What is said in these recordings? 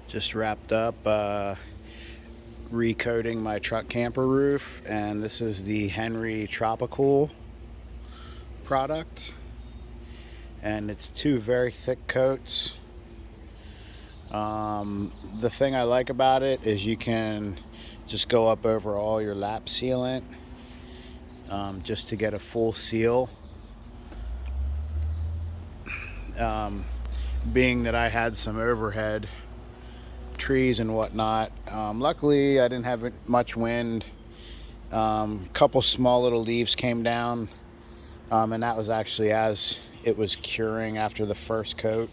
Just wrapped up recoating my truck camper roof, and this is the Henry Tropical product, and it's two very thick coats. The thing I like about it is you can just go up over all your lap sealant just to get a full seal. Um, Being that I had some overhead trees and whatnot, luckily I didn't have much wind. Couple small little leaves came down, and that was actually as it was curing after the first coat,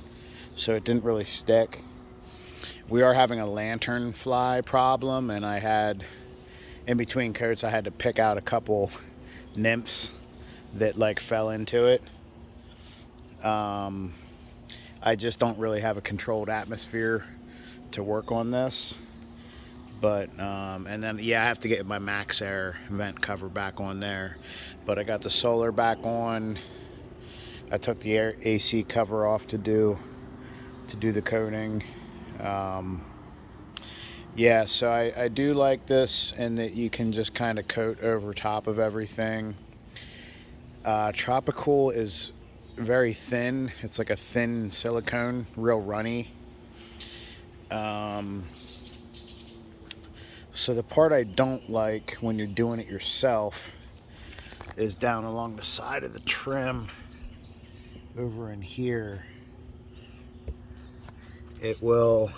so it didn't really stick. We are having a lantern fly problem, and I had, in between coats, I had to pick out a couple nymphs that like fell into it. I just don't really have a controlled atmosphere to work on this. But and then yeah, I have to get my MaxxAir vent cover back on there. But I got the solar back on. I took the AC cover off to do the coating. Yeah, so I do like this, and that you can just kind of coat over top of everything. Tropical is very thin. It's like a thin silicone, real runny. So the part I don't like when you're doing it yourself is down along the side of the trim over in here. It will,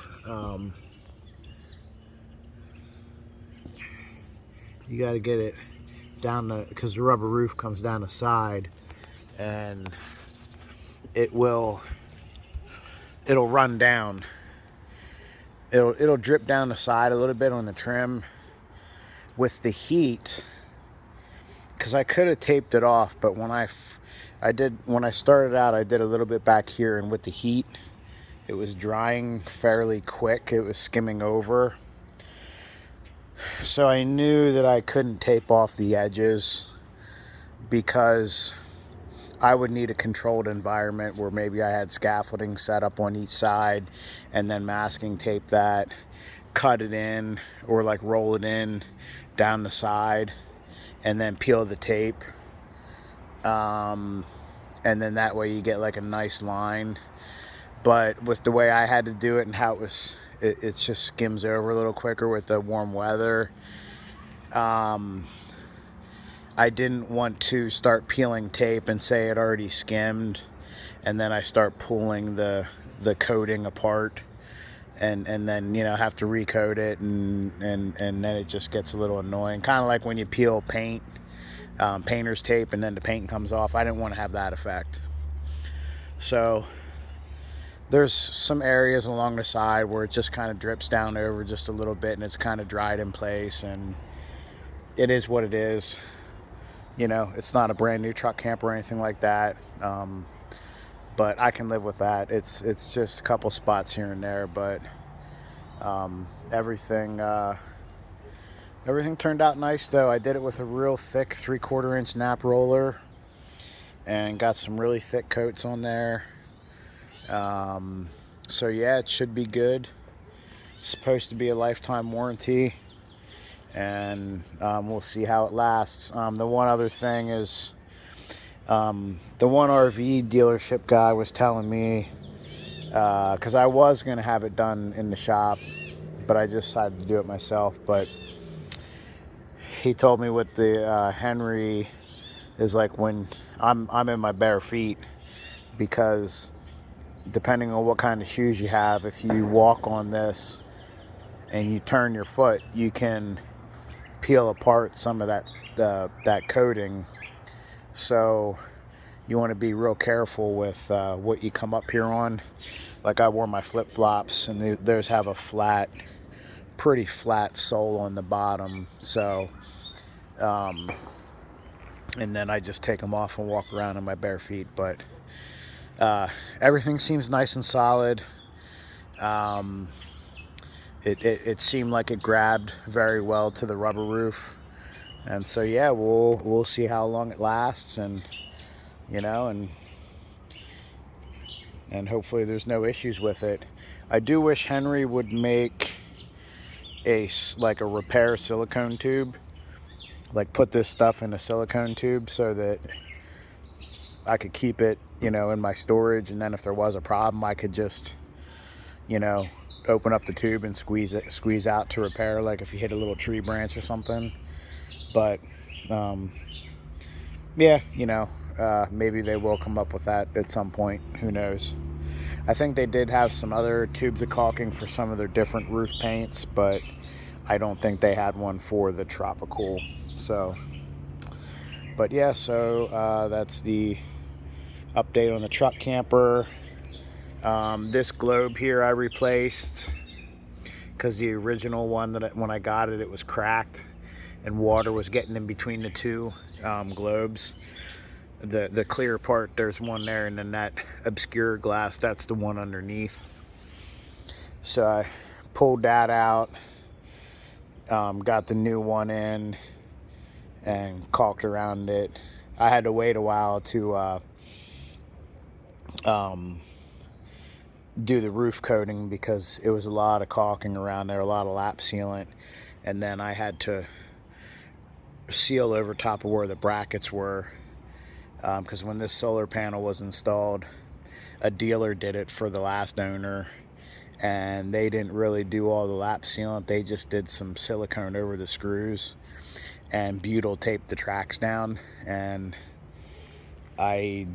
you got to get it down because the rubber roof comes down the side, and it'll run down. It'll drip down the side a little bit on the trim with the heat, because I could have taped it off, but when I started out, I did a little bit back here, and with the heat, it was drying fairly quick. It was skimming over. So I knew that I couldn't tape off the edges, because I would need a controlled environment where maybe I had scaffolding set up on each side, and then masking tape that, cut it in, or like roll it in down the side, and then peel the tape. And then that way you get like a nice line. But with the way I had to do it and how it just skims over a little quicker with the warm weather. I didn't want to start peeling tape and say it already skimmed, and then I start pulling the coating apart, and then have to recoat it, and then it just gets a little annoying. Kind of like when you peel paint, painter's tape, and then the paint comes off. I didn't want to have that effect. So there's some areas along the side where it just kind of drips down over just a little bit, and it's kind of dried in place, and it is what it is. It's not a brand new truck camper or anything like that, but I can live with that. It's just a couple spots here and there, but everything turned out nice though. I did it with a real thick 3/4 inch nap roller, and got some really thick coats on there. So yeah, it should be good. It's supposed to be a lifetime warranty, and we'll see how it lasts. The one other thing is, the one RV dealership guy was telling me, because I was going to have it done in the shop, but I just decided to do it myself. But he told me with the Henry is like when I'm in my bare feet, because depending on what kind of shoes you have, if you walk on this and you turn your foot, you can peel apart some of that coating. So you want to be real careful with what you come up here on. Like I wore my flip-flops, and theirs have a pretty flat sole on the bottom. So and then I just take them off and walk around in my bare feet. But everything seems nice and solid. It seemed like it grabbed very well to the rubber roof, and so yeah, we'll see how long it lasts, and and and hopefully there's no issues with it. I do wish Henry would make like a repair silicone tube, like put this stuff in a silicone tube so that I could keep it, you know, in my storage, and then if there was a problem, I could just, you know, open up the tube and squeeze out to repair, like if you hit a little tree branch or something. But yeah, you know, maybe they will come up with that at some point, who knows. I think they did have some other tubes of caulking for some of their different roof paints, but I don't think they had one for the Tropicool. So, but yeah, so that's the update on the truck camper. This globe here I replaced because the original one when I got it, it was cracked and water was getting in between the two globes. The clear part, there's one there, and then that obscure glass, that's the one underneath. So I pulled that out, got the new one in and caulked around it. I had to wait a while to do the roof coating because it was a lot of caulking around there, a lot of lap sealant, and then I had to seal over top of where the brackets were, because when this solar panel was installed, a dealer did it for the last owner, and they didn't really do all the lap sealant. They just did some silicone over the screws and butyl taped the tracks down, and I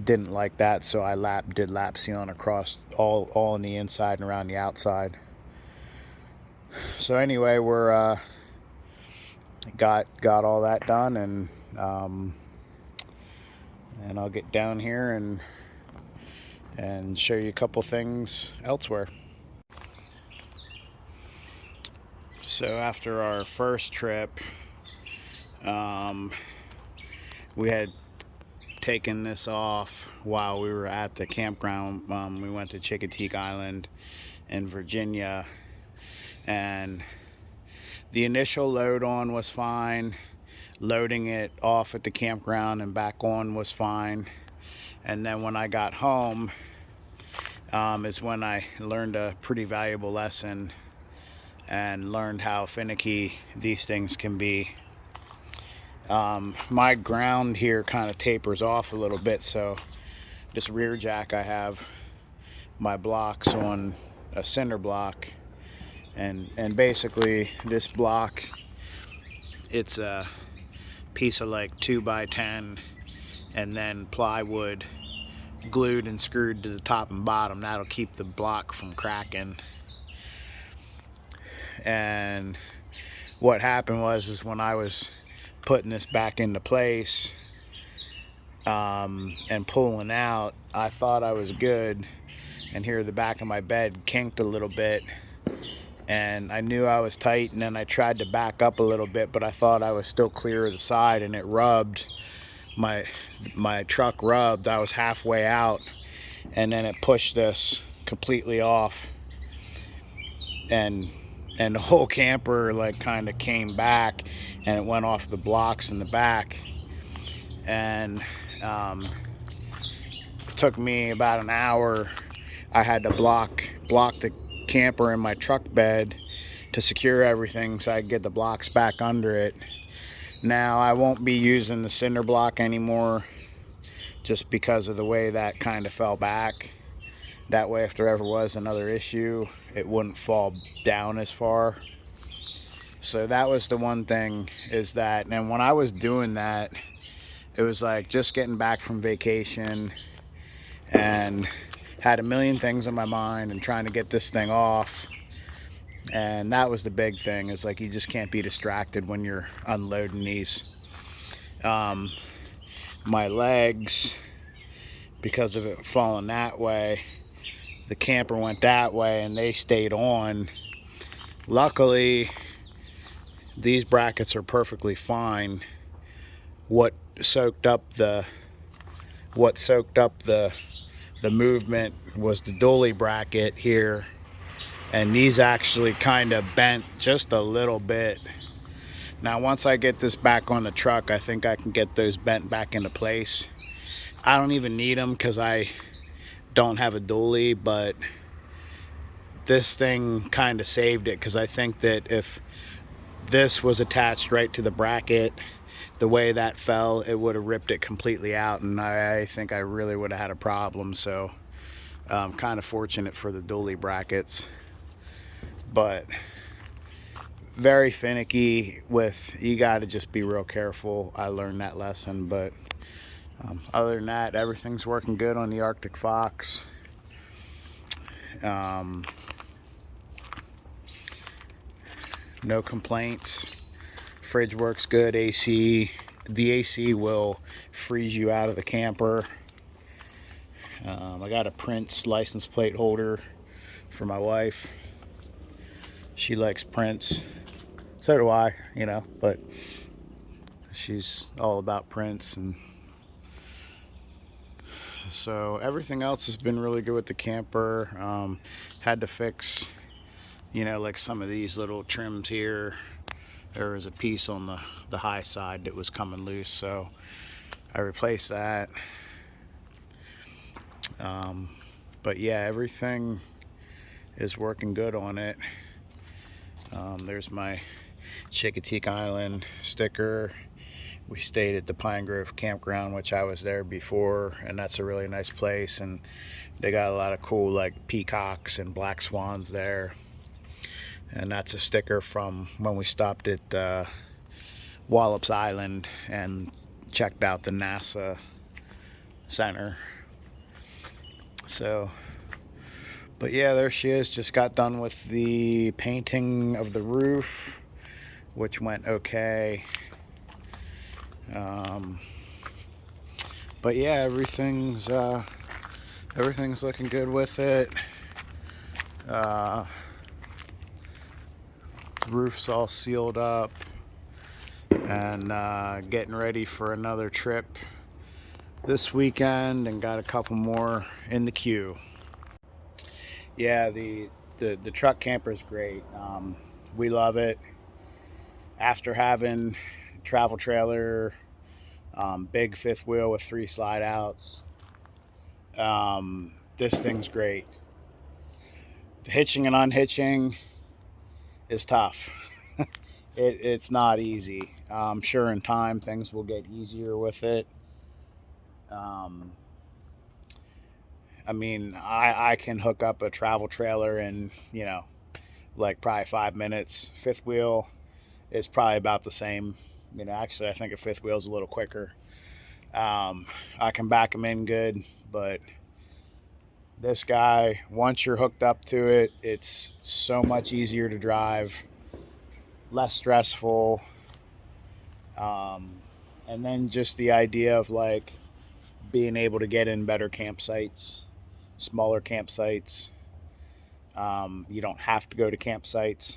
didn't like that, so I did lap sealant across all on the inside and around the outside. So anyway, we're got all that done, and I'll get down here and show you a couple things elsewhere. So after our first trip, we had taken this off while we were at the campground. We went to Chincoteague Island in Virginia, and the initial load on was fine. Loading it off at the campground and back on was fine. And then when I got home is when I learned a pretty valuable lesson and learned how finicky these things can be. My ground here kind of tapers off a little bit, so this rear jack, I have my blocks on a cinder block, and basically this block, it's a piece of like 2x10 and then plywood glued and screwed to the top and bottom. That'll keep the block from cracking. And what happened was when I was putting this back into place and pulling out, I thought I was good, and here the back of my bed kinked a little bit, and I knew I was tight, and then I tried to back up a little bit, but I thought I was still clear of the side, and it rubbed. My truck rubbed. I was halfway out, and then it pushed this completely off, and the whole camper like kind of came back, and it went off the blocks in the back. And it took me about an hour. I had to block the camper in my truck bed to secure everything so I could get the blocks back under it. Now I won't be using the cinder block anymore, just because of the way that kind of fell back. That way, if there ever was another issue, it wouldn't fall down as far. So that was the one thing, is that, and when I was doing that, it was like just getting back from vacation and had a million things in my mind and trying to get this thing off. And that was the big thing, is like you just can't be distracted when you're unloading these. My legs, because of it falling that way, the camper went that way and they stayed on. Luckily, these brackets are perfectly fine. What soaked up the movement was the dolly bracket here, and these actually kind of bent just a little bit. Now once I get this back on the truck, I think I can get those bent back into place. I don't even need them because I don't have a dually, but this thing kind of saved it, because I think that if this was attached right to the bracket, the way that fell, it would have ripped it completely out, and I think I really would have had a problem. So kind of fortunate for the dually brackets, but very finicky with, you got to just be real careful. I learned that lesson, but other than that, everything's working good on the Arctic Fox. No complaints. Fridge works good. AC, the AC will freeze you out of the camper. I got a Prince license plate holder for my wife. She likes Prince. So do I, you know, but she's all about Prince. And so everything else has been really good with the camper. Had to fix, you know, like some of these little trims here. There was a piece on the high side that was coming loose, so I replaced that. But yeah, everything is working good on it. There's my Chincoteague Island sticker. We stayed at the Pine Grove Campground, which I was there before, and that's a really nice place, and they got a lot of cool like peacocks and black swans there. And that's a sticker from when we stopped at Wallops Island and checked out the NASA center. So, but yeah, there she is. Just got done with the painting of the roof, which went okay. But yeah, everything's looking good with it. Roof's all sealed up, and getting ready for another trip this weekend, and got a couple more in the queue. Yeah, the truck camper is great. We love it. After having travel trailer, big fifth wheel with 3 slide outs, this thing's great. The hitching and unhitching is tough. It's not easy. I'm sure in time things will get easier with it. I mean, I can hook up a travel trailer in, you know, like probably 5 minutes. Fifth wheel is probably about the same. You know, actually, I think a fifth wheel is a little quicker. I can back them in good, but this guy, once you're hooked up to it, it's so much easier to drive, less stressful. And then just the idea of like being able to get in better campsites, smaller campsites. You don't have to go to campsites.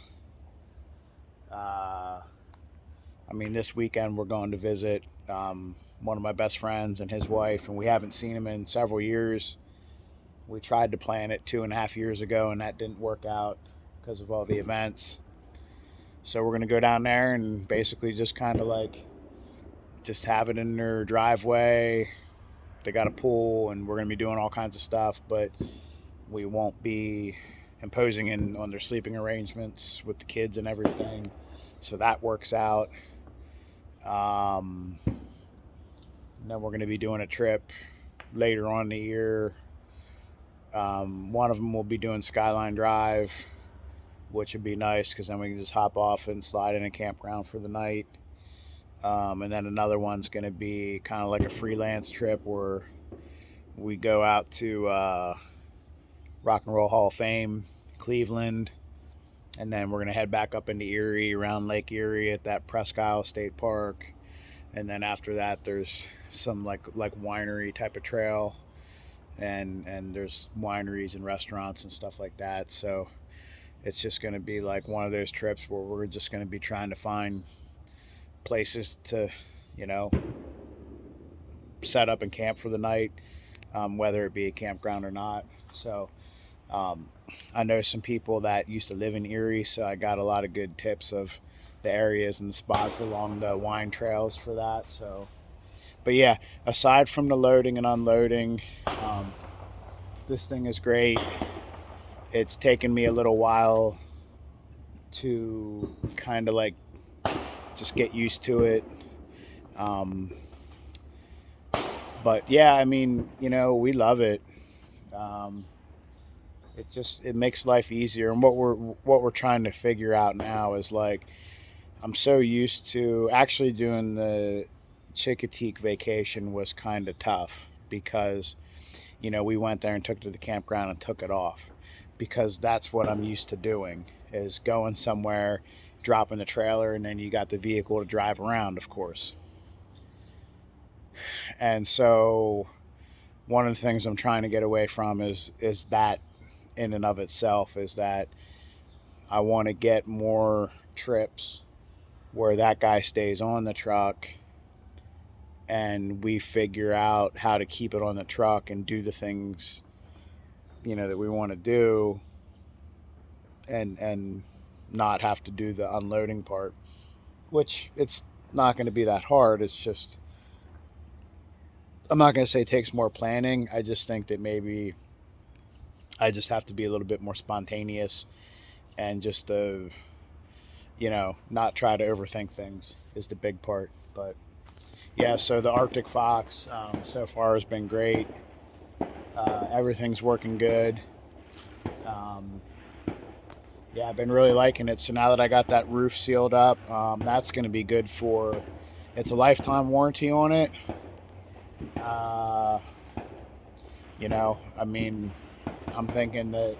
I mean, this weekend we're going to visit one of my best friends and his wife, and we haven't seen him in several years. We tried to plan it 2.5 years ago, and that didn't work out because of all the events. So we're going to go down there and basically just kind of like just have it in their driveway. They got a pool, and we're going to be doing all kinds of stuff, but we won't be imposing on their sleeping arrangements with the kids and everything. So that works out. Then we're going to be doing a trip later on in the year. One of them will be doing Skyline Drive, which would be nice because then we can just hop off and slide in a campground for the night. And then another one's going to be kind of like a freelance trip where we go out to Rock and Roll Hall of Fame, Cleveland, and then we're going to head back up into Erie, around Lake Erie at that Presque Isle State Park. And then after that, there's some like winery type of trail, and there's wineries and restaurants and stuff like that. So it's just going to be like one of those trips where we're just going to be trying to find places to, you know, set up and camp for the night, whether it be a campground or not. So I know some people that used to live in Erie, so I got a lot of good tips of the areas and the spots along the wine trails for that. So, but yeah, aside from the loading and unloading, This thing is great. It's taken me a little while to kind of like just get used to it. Um, but yeah, I mean, we love it. Um, it makes life easier. And what we're trying to figure out now is like, I'm so used to actually doing the Chincoteague vacation was kind of tough because we went there and took it to the campground and took it off because that's what I'm used to doing is going somewhere, dropping the trailer, and then you got the vehicle to drive around, of course. And so one of the things I'm trying to get away from is that in and of itself is that I want to get more trips where that guy stays on the truck and we figure out how to keep it on the truck and do the things that we want to do and not have to do the unloading part, which it's not going to be that hard. It's just, I'm not going to say it takes more planning. I just think that maybe I just have to be a little bit more spontaneous and just not try to overthink things is the big part. But yeah, so the Arctic Fox so far has been great. Everything's working good. Yeah, I've been really liking it. So now that I got that roof sealed up, that's going to be good for. It's a lifetime warranty on it. Uh, I mean, I'm thinking that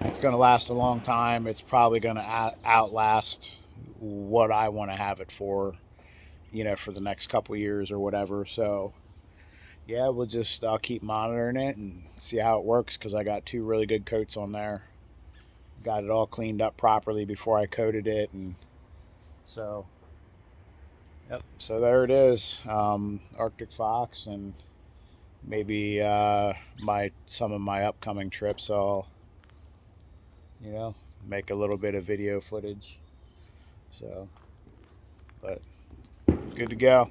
it's going to last a long time. It's probably going to outlast what I want to have it for, for the next couple years or whatever. So, yeah, I'll keep monitoring it and see how it works because I got 2 really good coats on there. Got it all cleaned up properly before I coated it, and so, yep. So there it is, Arctic Fox, and maybe some of my upcoming trips. I'll make a little bit of video footage. So, but good to go.